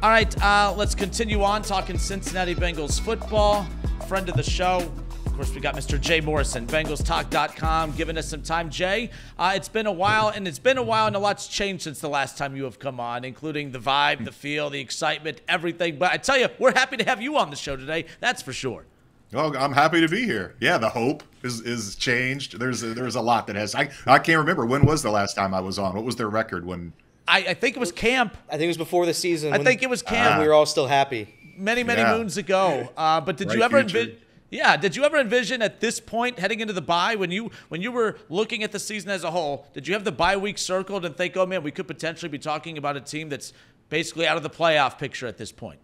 All right, let's continue on talking Cincinnati Bengals football. Friend of the show, of course, we got Mr. Jay Morrison, BengalsTalk.com, giving us some time. Jay, it's been a while, and a lot's changed since the last time you have come on, including the vibe, the feel, the excitement, everything. But I tell you, we're happy to have you on the show today. That's for sure. Oh, I'm happy to be here. Yeah, the hope is changed. There's a lot that has. I can't remember, when was the last time I was on. What was their record when? I think it was camp. I think it was before the season. I think it was camp. We were all still happy. Many moons ago. But did you ever envision? Yeah, did you ever envision at this point, heading into the bye, when you were looking at the season as a whole, did you have the bye week circled and think, oh man, we could potentially be talking about a team that's basically out of the playoff picture at this point?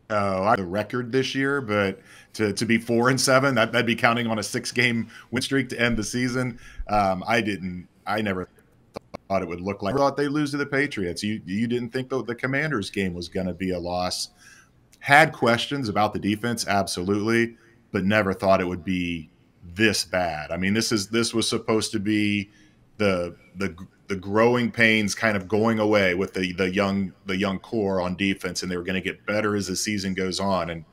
Oh, I have the record this year, but to be 4-7, that'd be counting on a 6-game win streak to end the season. I never thought it would look like. I thought they lose to the Patriots. You didn't think the Commanders game was going to be a loss. Had questions about the defense, absolutely, but never thought it would be this bad. I mean, this was supposed to be the growing pains kind of going away with the young core on defense, and they were going to get better as the season goes on, and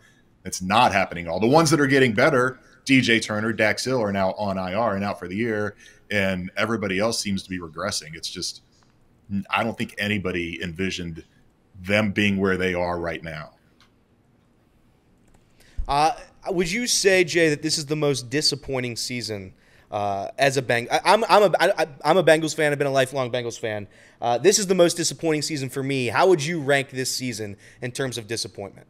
it's not happening at all. The ones that are getting better, DJ Turner, Dax Hill, are now on IR and out for the year, and everybody else seems to be regressing. It's just, I don't think anybody envisioned them being where they are right now. Would you say, Jay, that this is the most disappointing season as a Bengals? I'm a Bengals fan. I've been a lifelong Bengals fan. This is the most disappointing season for me. How would you rank this season in terms of disappointment?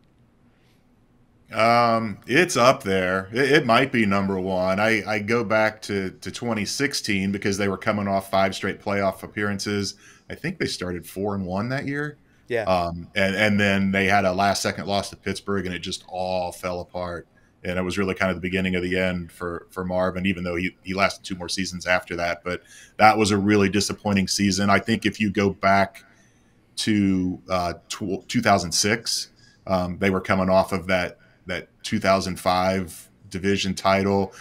It's up there. It might be number one. I go back to 2016 because they were coming off 5 straight playoff appearances. I think they started 4-1 that year. Yeah. And then they had a last-second loss to Pittsburgh, and it just all fell apart. And it was really kind of the beginning of the end for Marvin, even though he lasted 2 more seasons after that. But that was a really disappointing season. I think if you go back to 2006, they were coming off of that 2005 division title.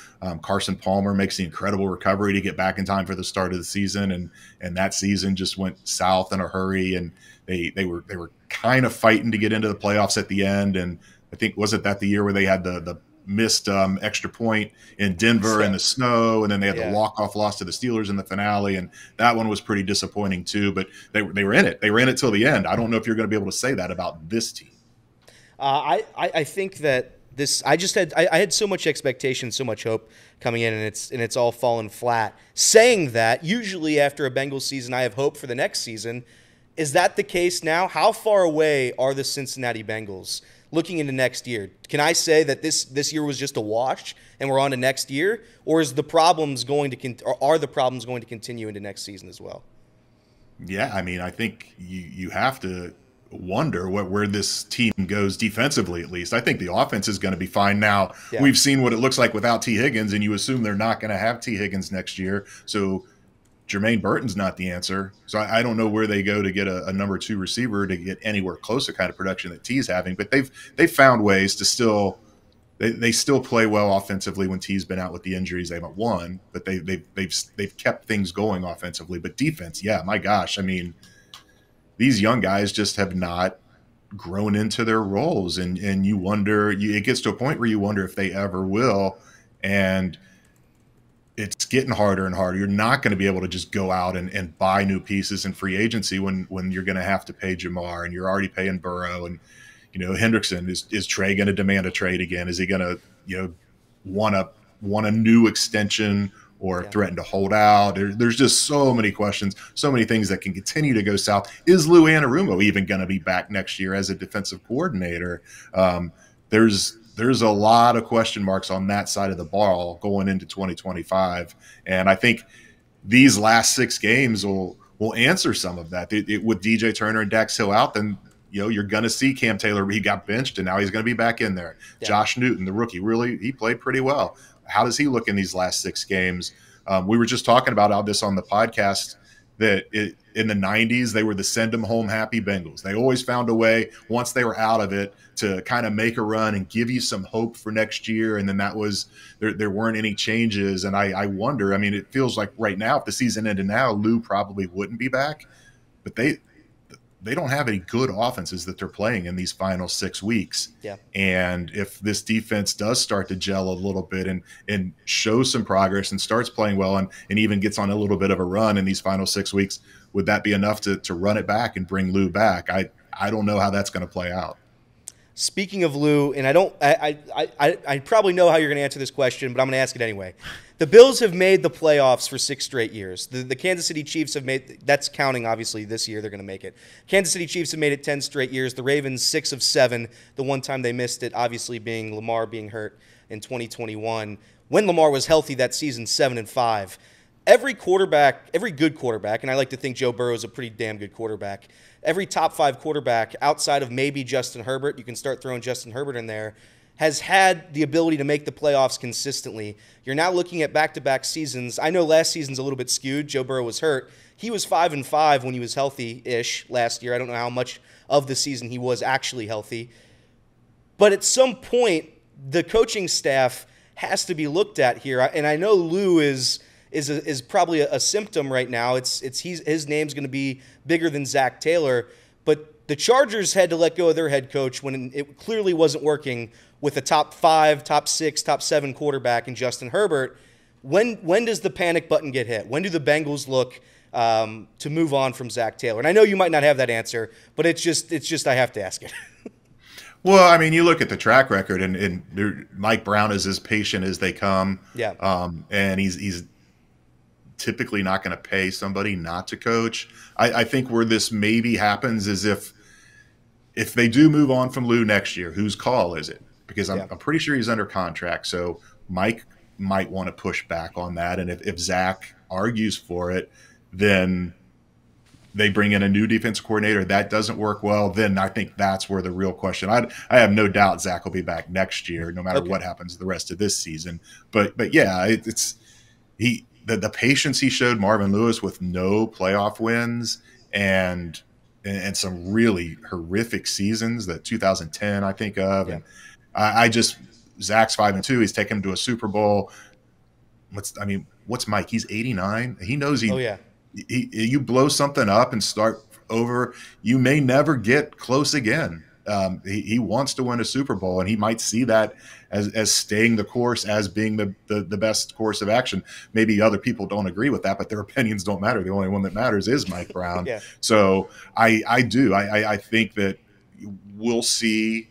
Carson Palmer makes the incredible recovery to get back in time for the start of the season, and that season just went south in a hurry, and they were kind of fighting to get into the playoffs at the end. And I think, was it that the year where they had the missed extra point in Denver in the snow, and then they had the walk-off loss to the Steelers in the finale, and that one was pretty disappointing too. But they were in it. They were in it till the end. I don't know if you're going to be able to say that about this team. I think that I had so much expectation, so much hope coming in, and it's all fallen flat. Saying that, usually after a Bengals season, I have hope for the next season. Is that the case now? How far away are the Cincinnati Bengals looking into next year? Can I say that this year was just a wash and we're on to next year, or are the problems going to continue into next season as well? Yeah, I mean, I think you have to wonder where this team goes defensively, at least. I think the offense is going to be fine now. Yeah. We've seen what it looks like without T. Higgins, and you assume they're not going to have T. Higgins next year. So Jermaine Burton's not the answer. So I don't know where they go to get a number 2 receiver to get anywhere close to kind of production that T's having. But they've found ways to still they still play well offensively when T's been out with the injuries. They haven't won, but they've kept things going offensively. But defense, yeah, my gosh, I mean, these young guys just have not grown into their roles, and you wonder. It gets to a point where you wonder if they ever will, and it's getting harder and harder. You're not going to be able to just go out and buy new pieces in free agency when you're going to have to pay Jamar, and you're already paying Burrow, and Hendrickson. Is Trey going to demand a trade again? Is he going to want a new extension or threaten to hold out? There's just so many questions, so many things that can continue to go south. Is Lou Anarumo even going to be back next year as a defensive coordinator? There's a lot of question marks on that side of the ball going into 2025. And I think these last 6 games will answer some of that. With DJ Turner and Dax Hill out, then you're going to see Cam Taylor. He got benched, and now he's going to be back in there. Yeah. Josh Newton, the rookie, he played pretty well. How does he look in these last 6 games? We were just talking about all this on the podcast, that in the 90s, they were the send them home happy Bengals. They always found a way, once they were out of it, to kind of make a run and give you some hope for next year. And then that was, there weren't any changes. And I wonder, I mean, it feels like right now, if the season ended now, Lou probably wouldn't be back. but they don't have any good offenses that they're playing in these final 6 weeks. Yeah. And if this defense does start to gel a little bit and show some progress and starts playing well and even gets on a little bit of a run in these final 6 weeks, would that be enough to run it back and bring Lou back? I don't know how that's going to play out. Speaking of Lou, and I probably know how you're going to answer this question, but I'm going to ask it anyway. The Bills have made the playoffs for 6 straight years. The Kansas City Chiefs have made, that's counting obviously this year they're going to make it. Kansas City Chiefs have made it 10 straight years. The Ravens 6 of 7. The one time they missed it, obviously being Lamar being hurt in 2021. When Lamar was healthy that season, 7 and 5. Every quarterback, every good quarterback, and I like to think Joe Burrow is a pretty damn good quarterback. Every top 5 quarterback outside of maybe Justin Herbert, you can start throwing Justin Herbert in there, has had the ability to make the playoffs consistently. You're now looking at back-to-back seasons. I know last season's a little bit skewed. Joe Burrow was hurt. He was 5 and 5 when he was healthy-ish last year. I don't know how much of the season he was actually healthy. But at some point, the coaching staff has to be looked at here. And I know Lou is probably a symptom right now. His name's going to be bigger than Zac Taylor, but the Chargers had to let go of their head coach when it clearly wasn't working with a top 5, top 6, top 7 quarterback in Justin Herbert. When does the panic button get hit? When do the Bengals look to move on from Zac Taylor? And I know you might not have that answer, but it's just I have to ask it. Well, I mean, you look at the track record, and Mike Brown is as patient as they come. Yeah. And he's typically not going to pay somebody not to coach. I think where this maybe happens is if they do move on from Lou next year, whose call is it? Because I'm pretty sure he's under contract. So Mike might want to push back on that. And if Zac argues for it, then they bring in a new defense coordinator. That doesn't work well. Then I think that's where the real question. I have no doubt Zac will be back next year, no matter what happens the rest of this season. But yeah, the patience he showed Marvin Lewis with no playoff wins and some really horrific seasons, that 2010 I think of. Yeah. And Zac's 5-2. He's taken him to a Super Bowl. What's Mike? He's 89. He knows you blow something up and start over, you may never get close again. He wants to win a Super Bowl, and he might see that as staying the course, as being the best course of action. Maybe other people don't agree with that, but their opinions don't matter. The only one that matters is Mike Brown. Yeah. So I think that we'll see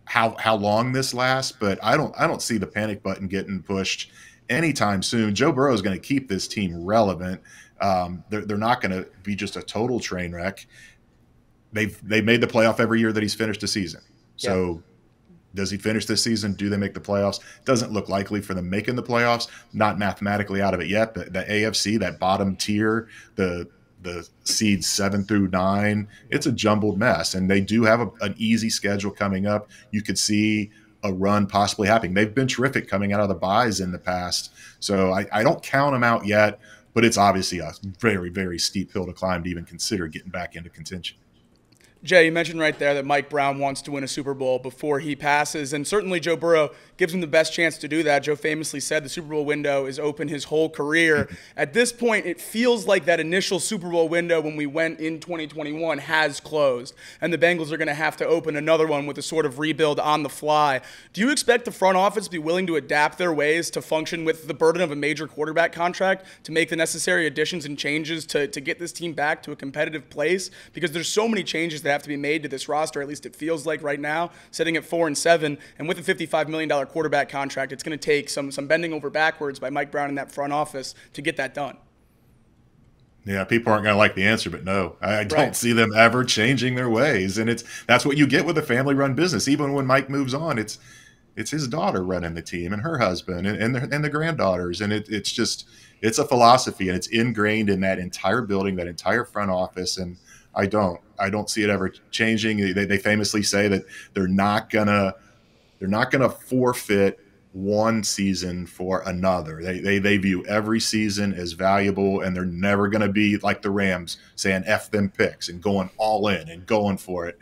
how long this lasts, but I don't see the panic button getting pushed anytime soon. Joe Burrow is going to keep this team relevant. They're not going to be just a total train wreck. They've made the playoff every year that he's finished a season. So does he finish this season? Do they make the playoffs? Doesn't look likely for them making the playoffs. Not mathematically out of it yet. The AFC, that bottom tier, the seeds 7 through 9, it's a jumbled mess. And they do have an easy schedule coming up. You could see a run possibly happening. They've been terrific coming out of the byes in the past. So I don't count them out yet, but it's obviously a very, very steep hill to climb to even consider getting back into contention. Jay, you mentioned right there that Mike Brown wants to win a Super Bowl before he passes, and certainly Joe Burrow gives him the best chance to do that. Joe famously said the Super Bowl window is open his whole career. At this point, it feels like that initial Super Bowl window when we went in 2021 has closed, and the Bengals are going to have to open another one with a sort of rebuild on the fly. Do you expect the front office to be willing to adapt their ways to function with the burden of a major quarterback contract, to make the necessary additions and changes to get this team back to a competitive place? Because there's so many changes that have to be made to this roster, at least it feels like right now, sitting at 4-7, and with a $55 million quarterback contract, it's going to take some bending over backwards by Mike Brown in that front office to get that done. Yeah, people aren't going to like the answer, but no, I don't see them ever changing their ways. And that's what you get with a family-run business. Even when Mike moves on, it's his daughter running the team and her husband and the granddaughters. And it's a philosophy, and it's ingrained in that entire building, that entire front office. And I don't see it ever changing. They famously say that they're not gonna forfeit one season for another. They view every season as valuable, and they're never gonna be like the Rams saying F them picks and going all in and going for it.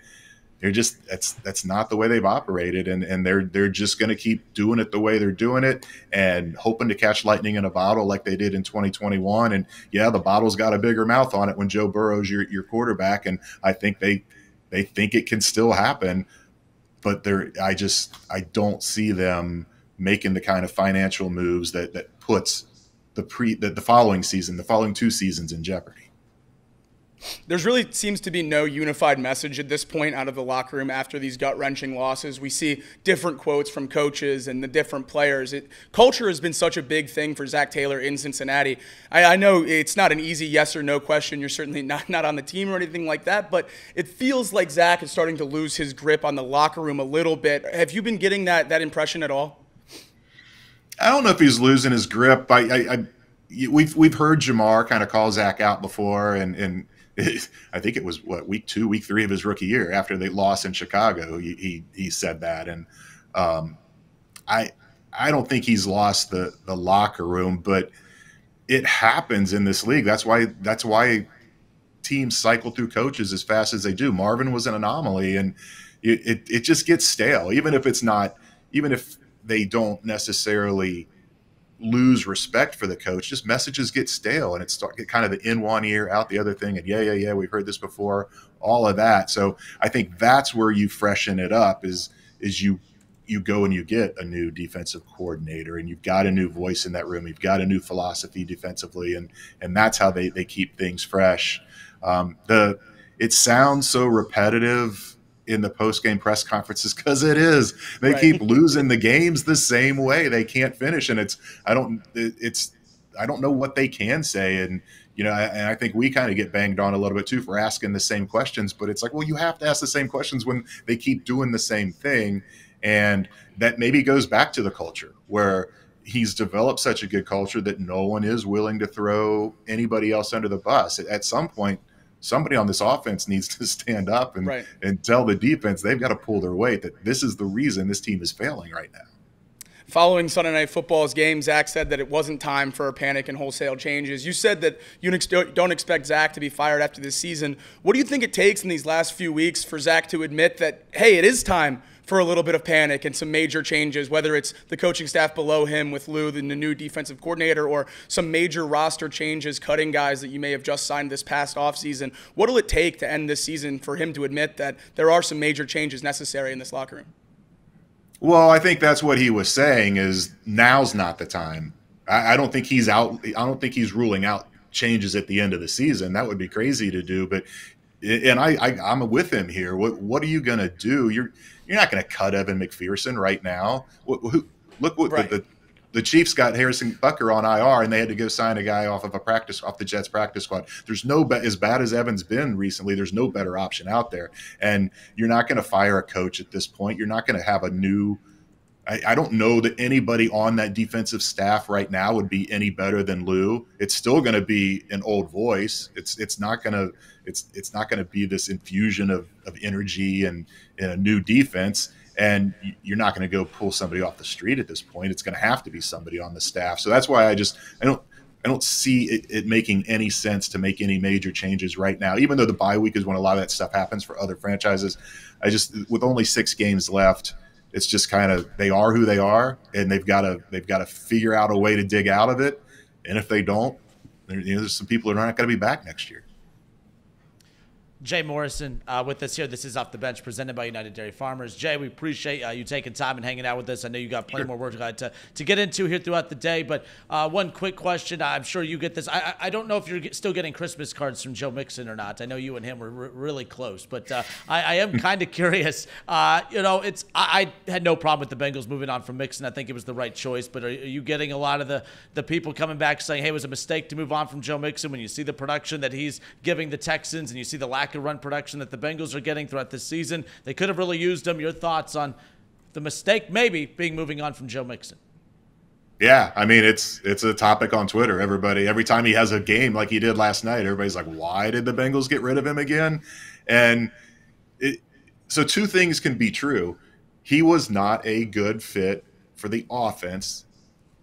they're just that's not the way they've operated, and they're just going to keep doing it the way they're doing it and hoping to catch lightning in a bottle like they did in 2021. And yeah, the bottle's got a bigger mouth on it when Joe Burrow's your quarterback, and I think they think it can still happen, but I don't see them making the kind of financial moves that puts the following season, the following 2 seasons in jeopardy. There's really seems to be no unified message at this point out of the locker room after these gut-wrenching losses. We see different quotes from coaches and the different players. Culture has been such a big thing for Zac Taylor in Cincinnati. I know it's not an easy yes or no question. You're certainly not on the team or anything like that, but it feels like Zac is starting to lose his grip on the locker room a little bit. Have you been getting that impression at all? I don't know if he's losing his grip. We've heard Jamar kind of call Zac out before, and I think it was week 2, week 3 of his rookie year after they lost in Chicago. He said that, and I don't think he's lost the locker room, but it happens in this league. That's why teams cycle through coaches as fast as they do. Marvin was an anomaly, and it just gets stale, even if they don't necessarily lose respect for the coach. Just messages get stale, and it's kind of the in one ear, out the other thing, and yeah, we've heard this before, all of that. So I think that's where you freshen it up is you go and you get a new defensive coordinator, and you've got a new voice in that room. You've got a new philosophy defensively, and that's how they keep things fresh. It sounds so repetitive in the post-game press conferences because it is. They right. keep losing the games the same way. They can't finish, and I don't know what they can say. And I think we kind of get banged on a little bit too for asking the same questions. But it's like, well, you have to ask the same questions when they keep doing the same thing, and that maybe goes back to the culture where he's developed such a good culture that no one is willing to throw anybody else under the bus. At some point, somebody on this offense needs to stand up and tell the defense they've got to pull their weight, that this is the reason this team is failing right now. Following Sunday Night Football's game, Zac said that it wasn't time for a panic and wholesale changes. You said that you don't expect Zac to be fired after this season. What do you think it takes in these last few weeks for Zac to admit that, hey, it is time for a little bit of panic and some major changes, whether it's the coaching staff below him with Lou and the new defensive coordinator, or some major roster changes, cutting guys that you may have just signed this past offseason? What will it take to end this season for him to admit that there are some major changes necessary in this locker room? Well, I think that's what he was saying, is now's not the time. I don't think he's out. I don't think he's ruling out changes at the end of the season. That would be crazy to do. But I'm with him here. What are you going to do? You're not going to cut Evan McPherson right now. Look what right. the Chiefs got Harrison Butker on IR, and they had to go sign a guy off the Jets practice squad. There's as bad as Evan's been recently, there's no better option out there. And you're not going to fire a coach at this point. You're not going to have a new. I don't know that anybody on that defensive staff right now would be any better than Lou. It's still going to be an old voice. It's not going to be this infusion of energy and a new defense. And you're not going to go pull somebody off the street at this point. It's going to have to be somebody on the staff. So that's why I don't see it making any sense to make any major changes right now, even though the bye week is when a lot of that stuff happens for other franchises. With only 6 games left, it's just kind of, they are who they are, and they've got to figure out a way to dig out of it. And if they don't, there's some people who are not going to be back next year. Jay Morrison with us here. This is Off the Bench, presented by United Dairy Farmers. Jay, we appreciate you taking time and hanging out with us. I know you got plenty more work to get into here throughout the day, but one quick question. I'm sure you get this. I don't know if you're still getting Christmas cards from Joe Mixon or not. I know you and him were really close, but I am kind of curious. I had no problem with the Bengals moving on from Mixon. I think it was the right choice, but are you getting a lot of the people coming back saying, hey, it was a mistake to move on from Joe Mixon, when you see the production that he's giving the Texans and you see the lack of run production that the Bengals are getting throughout this season? They could have really used him. Your thoughts on the mistake maybe being moving on from Joe Mixon? Yeah, I mean, it's a topic on Twitter. Every time he has a game like he did last night, everybody's like, why did the Bengals get rid of him again? And so 2 things can be true. He was not a good fit for the offense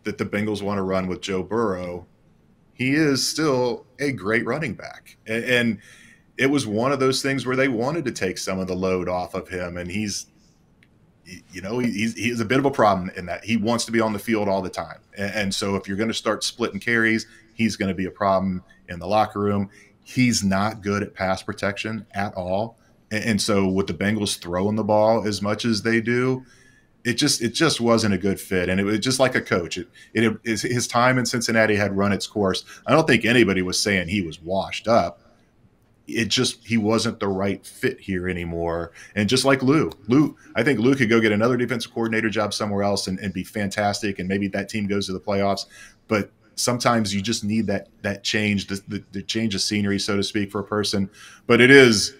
that the Bengals want to run with Joe Burrow. He is still a great running back. And it was one of those things where they wanted to take some of the load off of him, and he's a bit of a problem in that he wants to be on the field all the time. And so if you're going to start splitting carries, he's going to be a problem in the locker room. He's not good at pass protection at all. And so with the Bengals throwing the ball as much as they do, it just wasn't a good fit. And it was just like a coach. His time in Cincinnati had run its course. I don't think anybody was saying he was washed up. He wasn't the right fit here anymore. And just like Lou, I think Lou could go get another defensive coordinator job somewhere else and be fantastic. And maybe that team goes to the playoffs, but sometimes you just need that change, the change of scenery, so to speak, for a person. But it is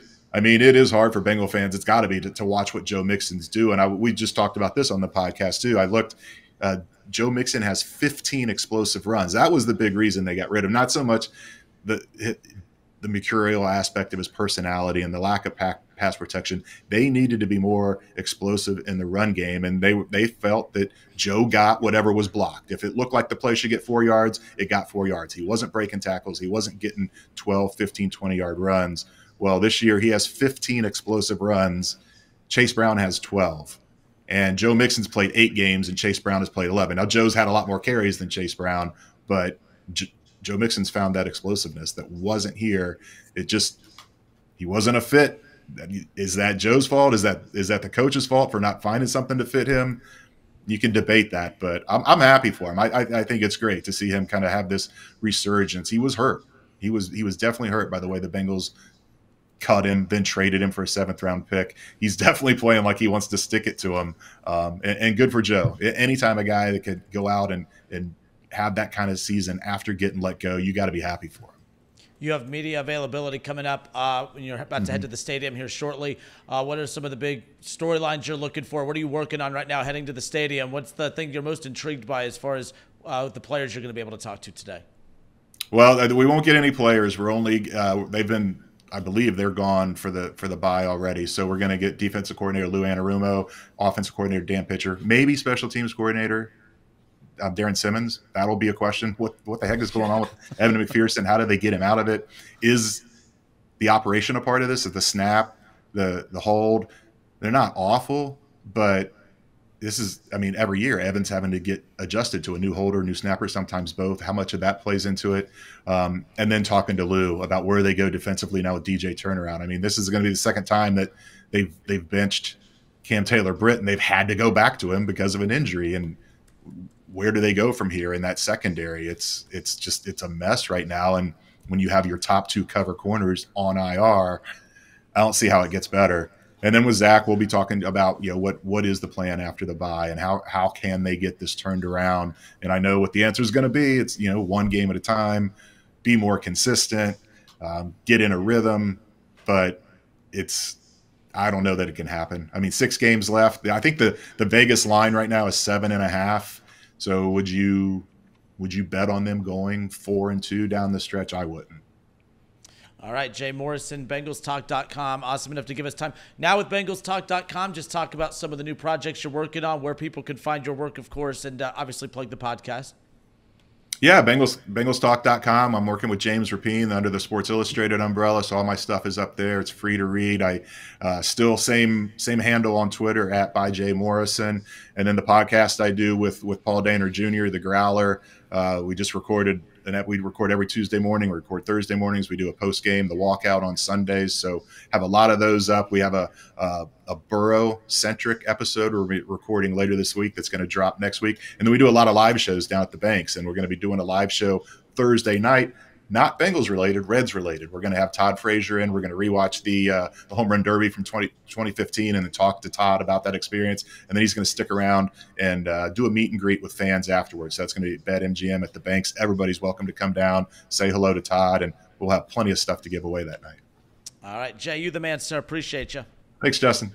hard for Bengal fans. It's got to be to watch what Joe Mixon's do. And we just talked about this on the podcast too. I looked, Joe Mixon has 15 explosive runs. That was the big reason they got rid of him. Not so much the mercurial aspect of his personality and the lack of pass protection. They needed to be more explosive in the run game, and they felt that Joe got whatever was blocked. If it looked like the play should get 4 yards, it got 4 yards. He wasn't breaking tackles. He wasn't getting 12, 15, 20-yard runs. Well, this year he has 15 explosive runs. Chase Brown has 12. And Joe Mixon's played 8 games, and Chase Brown has played 11. Now, Joe's had a lot more carries than Chase Brown, but Joe Mixon's found that explosiveness that wasn't here. He wasn't a fit. Is that Joe's fault? Is that the coach's fault for not finding something to fit him? You can debate that, but I'm happy for him. I think it's great to see him kind of have this resurgence. He was hurt. He was definitely hurt by the way the Bengals cut him, then traded him for a 7th-round pick. He's definitely playing like he wants to stick it to him, and good for Joe. Anytime a guy that could go out and have that kind of season after getting let go, you got to be happy for him. You have media availability coming up when you're about to head to the stadium here shortly. What are some of the big storylines you're looking for? What are you working on right now heading to the stadium? What's the thing you're most intrigued by as far as the players you're going to be able to talk to today? Well, we won't get any players. We're only I believe they're gone for the bye already. So we're going to get defensive coordinator Lou Anarumo, offensive coordinator Dan Pitcher, maybe special teams coordinator Darren Simmons. That'll be a question. What the heck is going on with Evan McPherson? How did they get him out of it? Is the operation a part of this? Is the snap, the hold? They're not awful, but this is, every year Evan's having to get adjusted to a new holder, new snapper, sometimes both. How much of that plays into it? And then talking to Lou about where they go defensively now with DJ turnaround. This is going to be the second time that they've benched Cam Taylor-Britt, and they've had to go back to him because of an injury. And where do they go from here in that secondary? It's a mess right now. And when you have your top 2 cover corners on IR, I don't see how it gets better. And then with Zach, we'll be talking about, what is the plan after the bye and how can they get this turned around? And I know what the answer is going to be. It's, one game at a time, be more consistent, get in a rhythm, but I don't know that it can happen. 6 games left. I think the Vegas line right now is 7.5. So would you bet on them going 4-2 down the stretch? I wouldn't. All right, Jay Morrison, BengalsTalk.com. Awesome enough to give us time. Now with BengalsTalk.com, just talk about some of the new projects you're working on, where people can find your work, of course, and obviously plug the podcast. Yeah, BengalsTalk.com. I'm working with James Rapine under the Sports Illustrated umbrella, so all my stuff is up there. It's free to read. I still same handle on Twitter @byJMorrison, and then the podcast I do with Paul Dehner Jr., the Growler. We just recorded, and we record every Tuesday morning. We record Thursday mornings. We do a post game, the walkout on Sundays. So have a lot of those up. We have a Burrow-centric episode we're recording later this week that's going to drop next week. And then we do a lot of live shows down at the Banks, and we're going to be doing a live show Thursday night, not Bengals related, Reds related. We're going to have Todd Frazier in. We're going to rewatch the Home Run Derby from 2015 and then talk to Todd about that experience. And then he's going to stick around and do a meet and greet with fans afterwards. So that's going to be at BetMGM at the Banks. Everybody's welcome to come down, say hello to Todd, and we'll have plenty of stuff to give away that night. All right, Jay, you the man, sir. Appreciate you. Thanks, Justin.